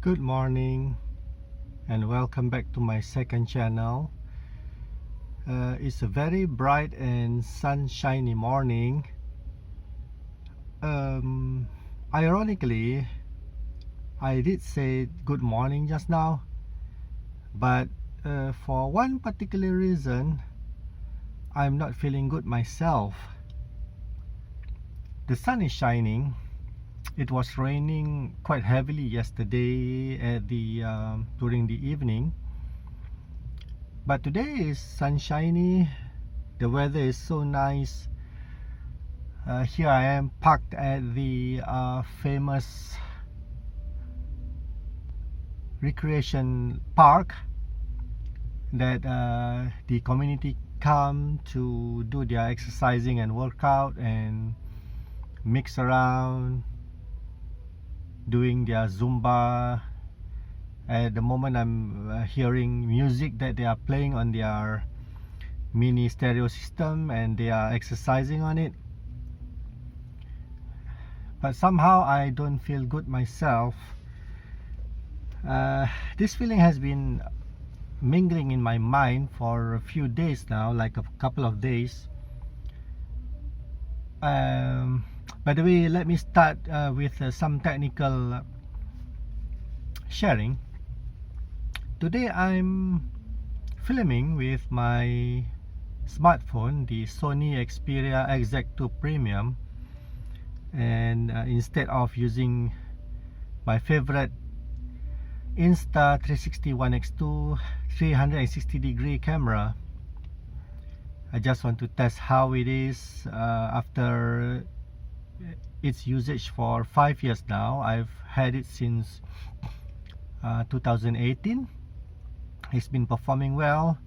Good morning and welcome back to my second channel. It's a very bright and sunshiny morning. Ironically, I did say good morning just now, but for one particular reason, I'm not feeling good myself. The sun is shining. It was raining quite heavily yesterday at during the evening, but today is sunshiny. The weather is so nice. Here I am parked at the famous recreation park that the community come to do their exercising and workout and mix around doing their Zumba. At the moment I'm hearing music that they are playing on their mini stereo system and they are exercising on it, but somehow I don't feel good myself. This feeling has been mingling in my mind for a few days now, like a couple of days. By the way, let me start with some technical sharing. Today I'm filming with my smartphone, the Sony Xperia XZ2 Premium, and instead of using my favorite Insta360 ONE X2 360-degree camera, I just want to test how it is after its usage for 5 years now. I've had it since 2018. It's been performing well.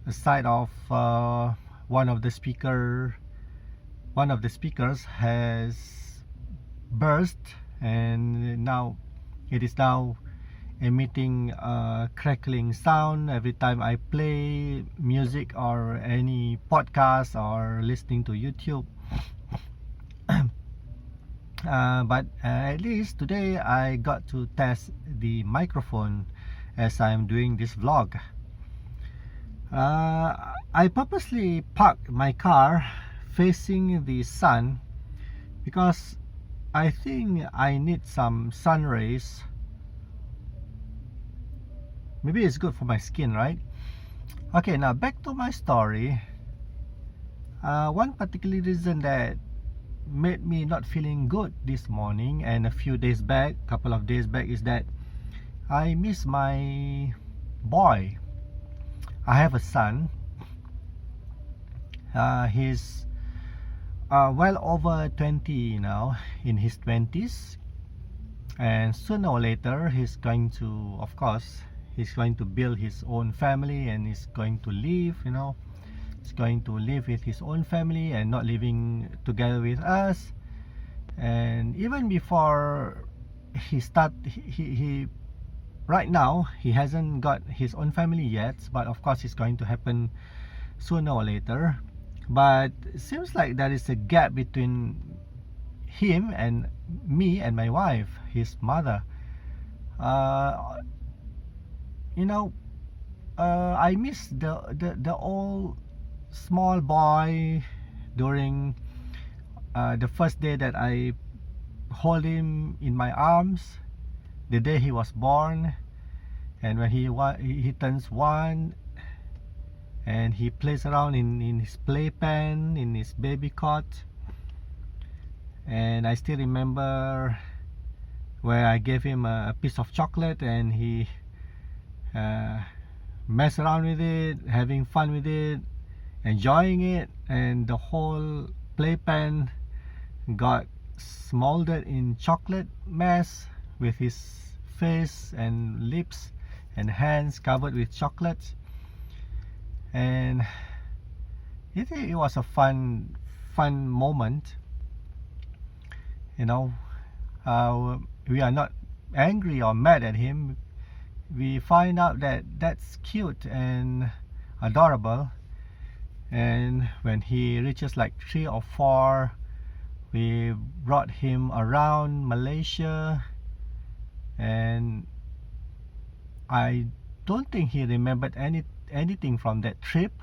Aside of one of the speakers has burst, and now it is now emitting a crackling sound every time I play music or any podcast or listening to YouTube. But at least today I got to test the microphone as I'm doing this vlog. I purposely parked my car facing the sun because I think I need some sun rays. Maybe it's good for my skin, right? Okay, now back to my story. One particular reason that made me not feeling good this morning and a couple of days back, is that I miss my boy. I have a son. He's well over 20 now, in his 20s, and sooner or later he's going to, of course, he's going to build his own family and he's going to live, he's going to live with his own family and not living together with us. And even before he right now he hasn't got his own family yet, but of course it's going to happen sooner or later. But it seems like there is a gap between him and me and my wife, his mother. I miss the old small boy during the first day that I hold him in my arms, the day he was born, and when he turns 1 and he plays around in his playpen, in his baby cot. And I still remember where I gave him a piece of chocolate and he messed around with it, having fun with it, enjoying it, and the whole playpen got smolded in chocolate mess, with his face and lips and hands covered with chocolate. And it was a fun moment. We are not angry or mad at him. We find out that that's cute and adorable. And when he reaches like 3 or 4, we brought him around Malaysia, and I don't think he remembered anything from that trip.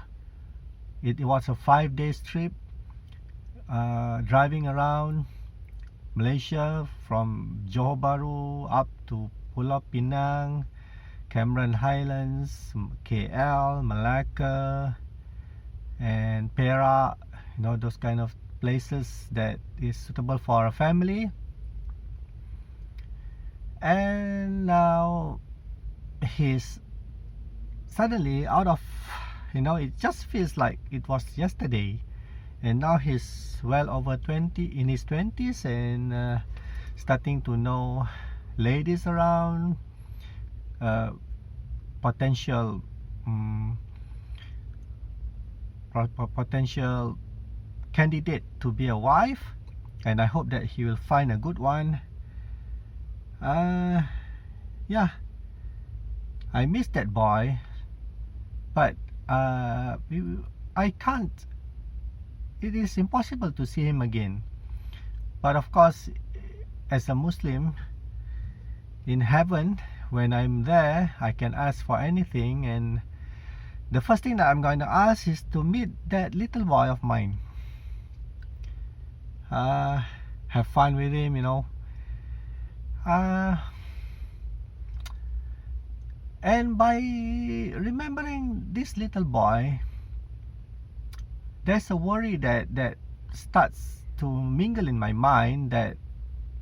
It was a 5 days trip, driving around Malaysia from Johor Bahru up to Pulau Pinang, Cameron Highlands, KL, Malacca, and Perak, those kind of places that is suitable for a family. And now he's suddenly out of, it just feels like it was yesterday, and now he's well over 20, in his 20s, and starting to know ladies around, potential potential candidate to be a wife, and I hope that he will find a good one. Yeah, I miss that boy, but I can't, it is impossible to see him again. But of course, as a Muslim, in heaven, when I'm there, I can ask for anything, and the first thing that I'm going to ask is to meet that little boy of mine. Have fun with him, and by remembering this little boy, there's a worry that starts to mingle in my mind, that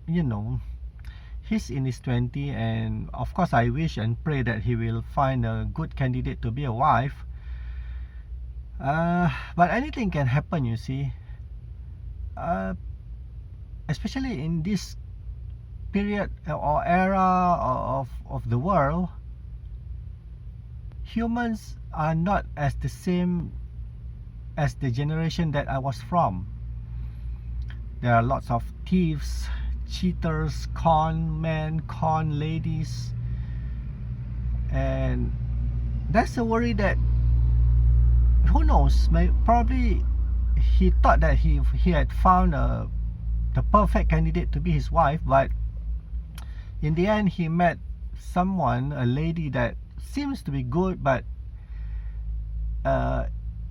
he's in his 20s, and of course I wish and pray that he will find a good candidate to be a wife, but anything can happen, you see, especially in this period or era of the world. Humans are not as the same as the generation that I was from. There are lots of thieves, cheaters, con men, con ladies, and that's a worry that, who knows, probably he thought that he had found the perfect candidate to be his wife, but in the end he met someone, a lady that seems to be good, but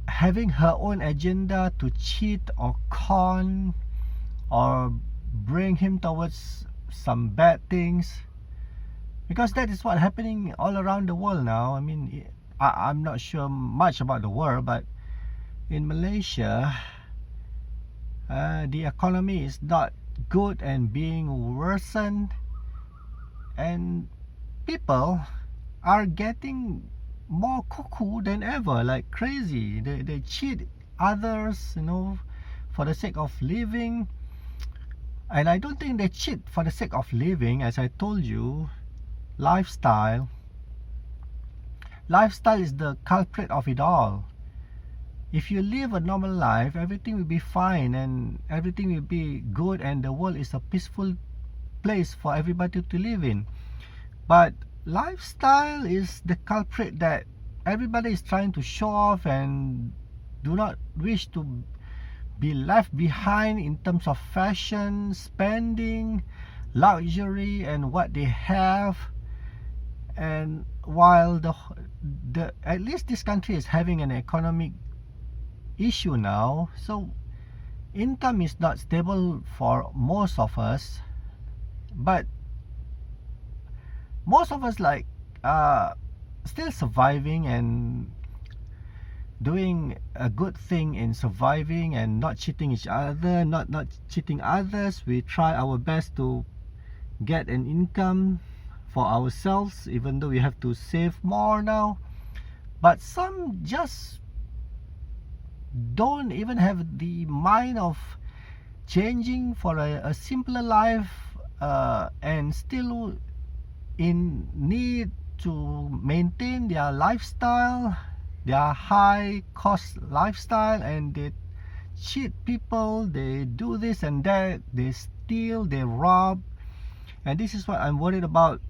having her own agenda to cheat or con or bring him towards some bad things, because that is what's happening all around the world now. I mean, I'm not sure much about the world, but in Malaysia, the economy is not good and being worsened, and people are getting more cuckoo than ever, like crazy. They cheat others, for the sake of living. And I don't think they cheat for the sake of living. As I told you, lifestyle is the culprit of it all. If you live a normal life, everything will be fine and everything will be good, and the world is a peaceful place for everybody to live in. But lifestyle is the culprit, that everybody is trying to show off and do not wish to be left behind in terms of fashion, spending, luxury, and what they have. And while the at least this country is having an economic issue now, so income is not stable for most of us, but most of us still surviving and doing a good thing in surviving and not cheating each other, not cheating others. We try our best to get an income for ourselves, even though we have to save more now. But some just don't even have the mind of changing for a simpler life, and still in need to maintain their lifestyle, their high cost lifestyle, and they cheat people, they do this and that, they steal, they rob, and this is what I'm worried about.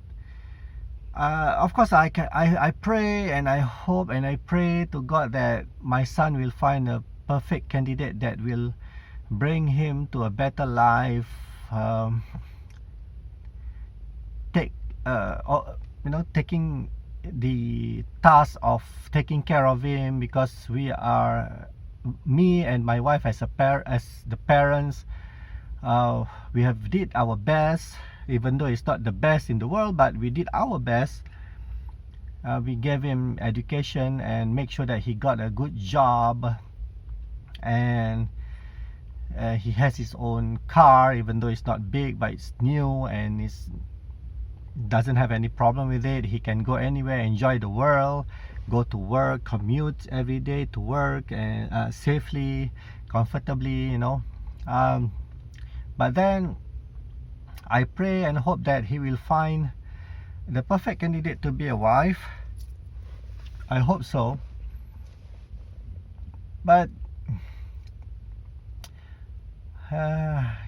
Of course, I pray and I hope and I pray to God that my son will find a perfect candidate that will bring him to a better life, taking the task of taking care of him, because me and my wife as the parents, we have did our best, even though it's not the best in the world, but we did our best. We gave him education and make sure that he got a good job, and he has his own car, even though it's not big, but it's new and it's doesn't have any problem with it. He can go anywhere, enjoy the world, go to work, commute every day to work, and safely, comfortably, you know. But then I pray and hope that he will find the perfect candidate to be a wife. I hope so. But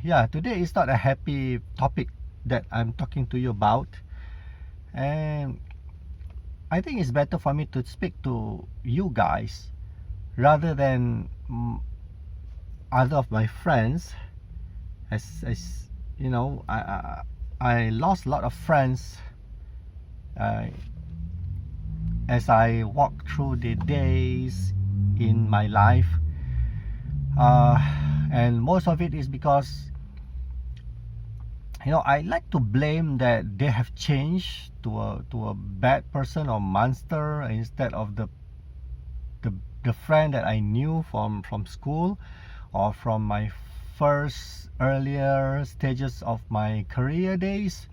yeah, today is not a happy topic that I'm talking to you about, and I think it's better for me to speak to you guys rather than other of my friends. As you know, I lost a lot of friends as I walk through the days in my life, and most of it is because, you know, I like to blame that they have changed to a bad person or monster instead of the friend that I knew from school or from my first earlier stages of my career days.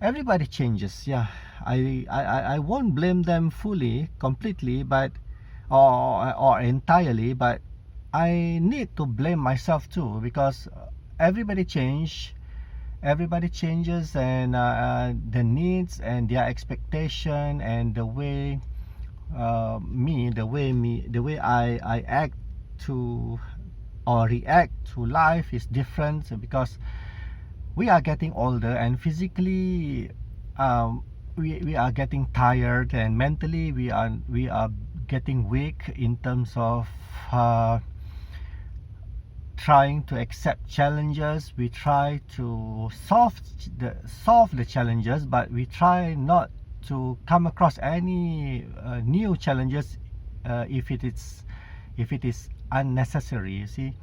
Everybody changes, yeah. I won't blame them fully, completely, but or entirely, but I need to blame myself too, because everybody changes, and the needs and their expectation and the way the way I act to or react to life is different, because we are getting older, and physically we are getting tired, and mentally we are getting weak in terms of trying to accept challenges. We try to solve the challenges, but we try not to come across any new challenges if it is unnecessary, you see.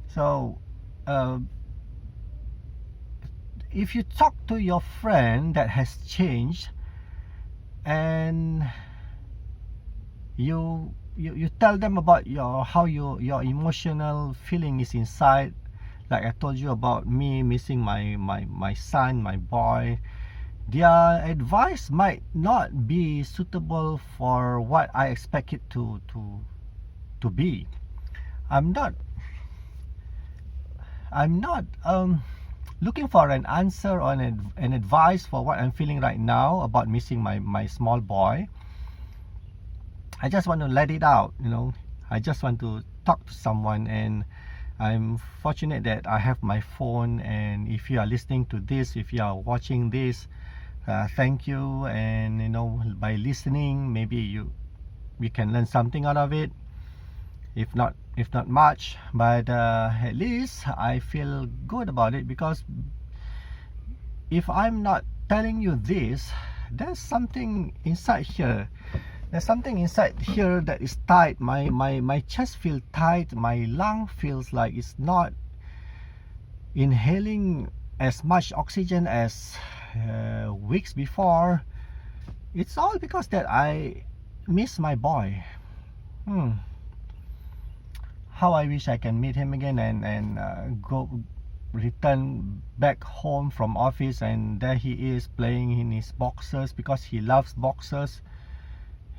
So if you talk to your friend that has changed, and you tell them about how your emotional feeling is inside, like I told you about me missing my son, my boy, their advice might not be suitable for what I expect it to be. I'm not looking for an answer or an advice for what I'm feeling right now about missing my small boy. I just want to let it out, you know. I just want to talk to someone, and I'm fortunate that I have my phone. And if you are listening to this, if you are watching this, thank you. And you know, by listening, maybe you can learn something out of it. If not much, but at least I feel good about it, because if I'm not telling you this, there's something inside here. There's something inside here that is tight. My chest feels tight. My lung feels like it's not inhaling as much oxygen as weeks before. It's all because that I miss my boy. How I wish I can meet him again and return back home from office, and there he is playing in his boxers, because he loves boxers.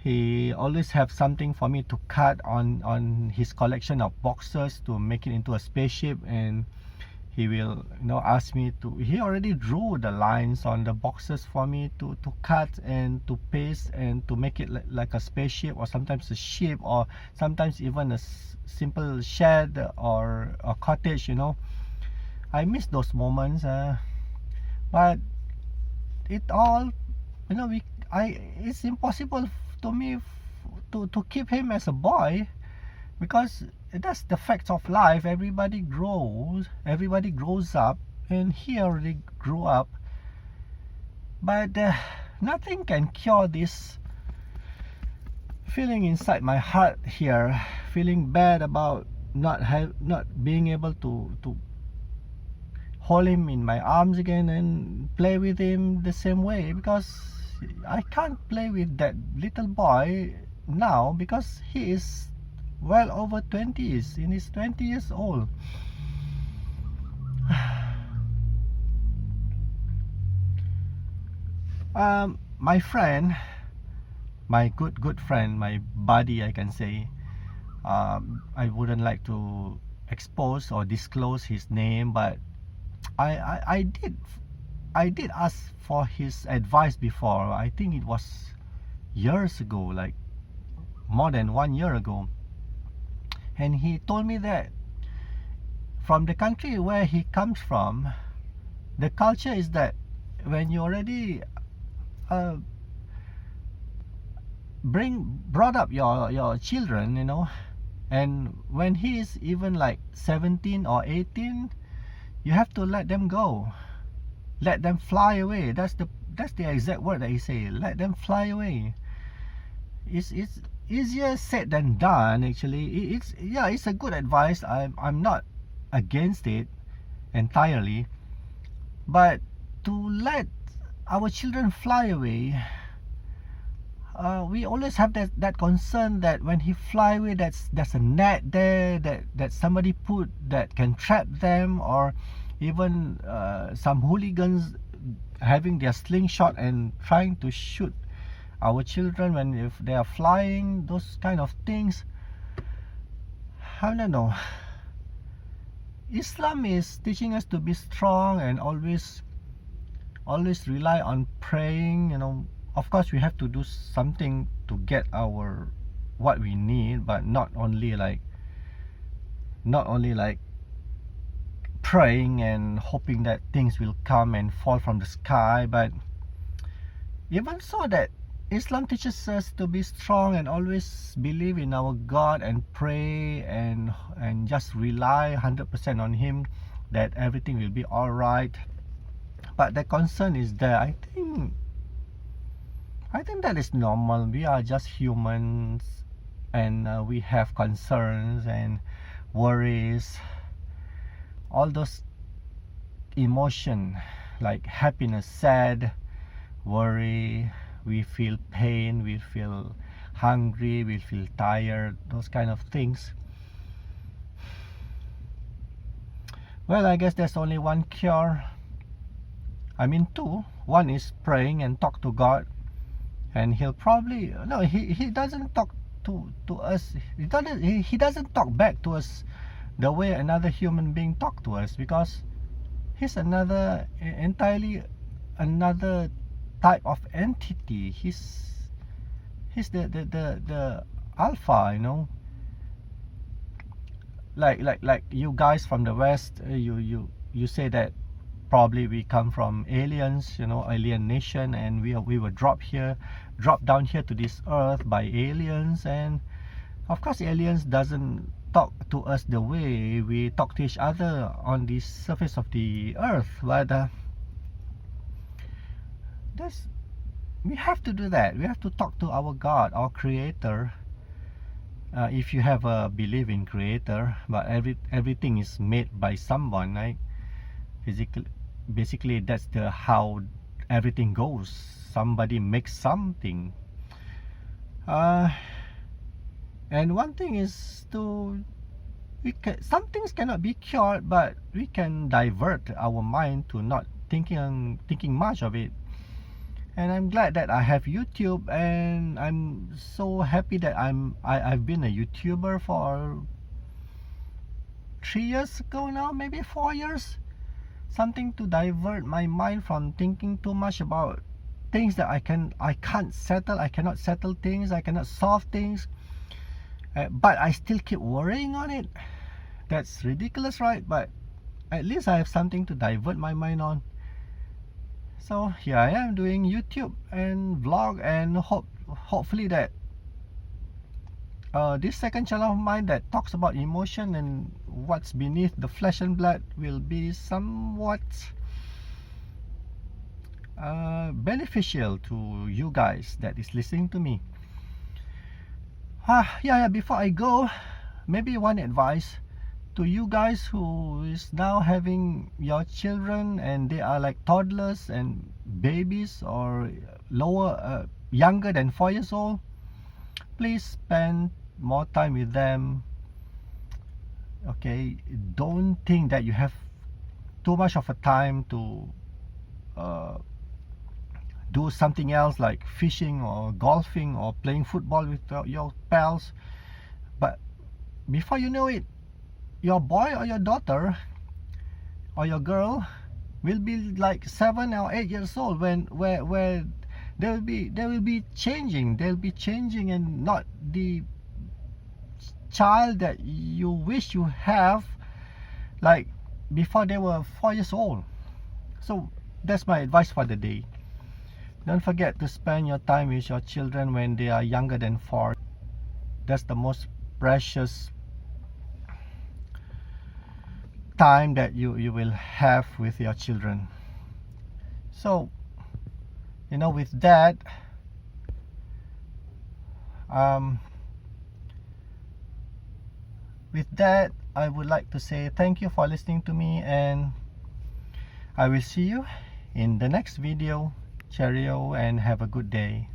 He always have something for me to cut on his collection of boxers to make it into a spaceship, and he will, you know, ask me to. He already drew the lines on the boxes for me to cut and to paste and to make it like a spaceship, or sometimes a ship, or sometimes even a simple shed or a cottage, you know. I miss those moments, but it all, you know, it's impossible to me to keep him as a boy, because that's the facts of life. Everybody grows up, and he already grew up. But nothing can cure this feeling inside my heart here, feeling bad about not being able to hold him in my arms again and play with him the same way, because I can't play with that little boy now because he is well over 20s, in his 20 years old. My friend, my good friend, my buddy, I can say, I wouldn't like to expose or disclose his name, but I did ask for his advice before. I think it was years ago, like more than 1 year ago, and he told me that from the country where he comes from, the culture is that when you already brought up your children, you know, and when he is even like 17 or 18, you have to let them go, let them fly away. That's the exact word that he say, let them fly away. It's easier said than done, actually. It's a good advice. I'm not against it entirely, but to let our children fly away, we always have that concern that when he fly away, there's a net there that somebody put that can trap them, or even some hooligans having their slingshot and trying to shoot our children if they are flying, those kind of things. I don't know. Islam is teaching us to be strong and always rely on praying, you know. Of course we have to do something to get our what we need, but not only like praying and hoping that things will come and fall from the sky. But even so, that Islam teaches us to be strong and always believe in our God and pray and just rely 100% on him, that everything will be all right. But the concern is there. I think that is normal. We are just humans, and we have concerns and worries, all those emotion like happiness, sad, worry. We feel pain, we feel hungry, we feel tired, those kind of things. Well, I guess there's only one cure. I mean two. One is praying and talk to God, and he'll probably, no, he doesn't talk to us. He doesn't talk back to us the way another human being talk to us, because he's entirely another type of entity. He's the alpha, you know. Like you guys from the West, you say that probably we come from aliens, you know, alien nation, and we were dropped down here to this earth by aliens. And of course aliens doesn't talk to us the way we talk to each other on the surface of the earth, but we have to do that. We have to talk to our God, our creator. If you have a belief in creator, but everything is made by someone, right? Basically that's how everything goes. Somebody makes something. And one thing is some things cannot be cured, but we can divert our mind to not thinking much of it. And I'm glad that I have YouTube, and I'm so happy that I've been a YouTuber for 3 years ago now, maybe 4 years. Something to divert my mind from thinking too much about things that I can't settle. I cannot settle things, I cannot solve things, but I still keep worrying on it. That's ridiculous, right? But at least I have something to divert my mind on. So here I am doing YouTube and vlog, and hopefully that this second channel of mine that talks about emotion and what's beneath the flesh and blood will be somewhat beneficial to you guys that is listening to me. Yeah, before I go, maybe one advice to you guys who is now having your children and they are like toddlers and babies or younger than 4 years old. Please spend more time with them. Okay, don't think that you have too much of a time to do something else like fishing or golfing or playing football with your pals. But before you know it, your boy or your daughter or your girl will be like 7 or 8 years old when where they will be changing. They'll be changing and not the child that you wish you have like before they were 4 years old. So that's my advice for the day. Don't forget to spend your time with your children when they are younger than 4. That's the most precious time that you will have with your children. So, you know, with that, I would like to say thank you for listening to me, and I will see you in the next video. Cheerio and have a good day.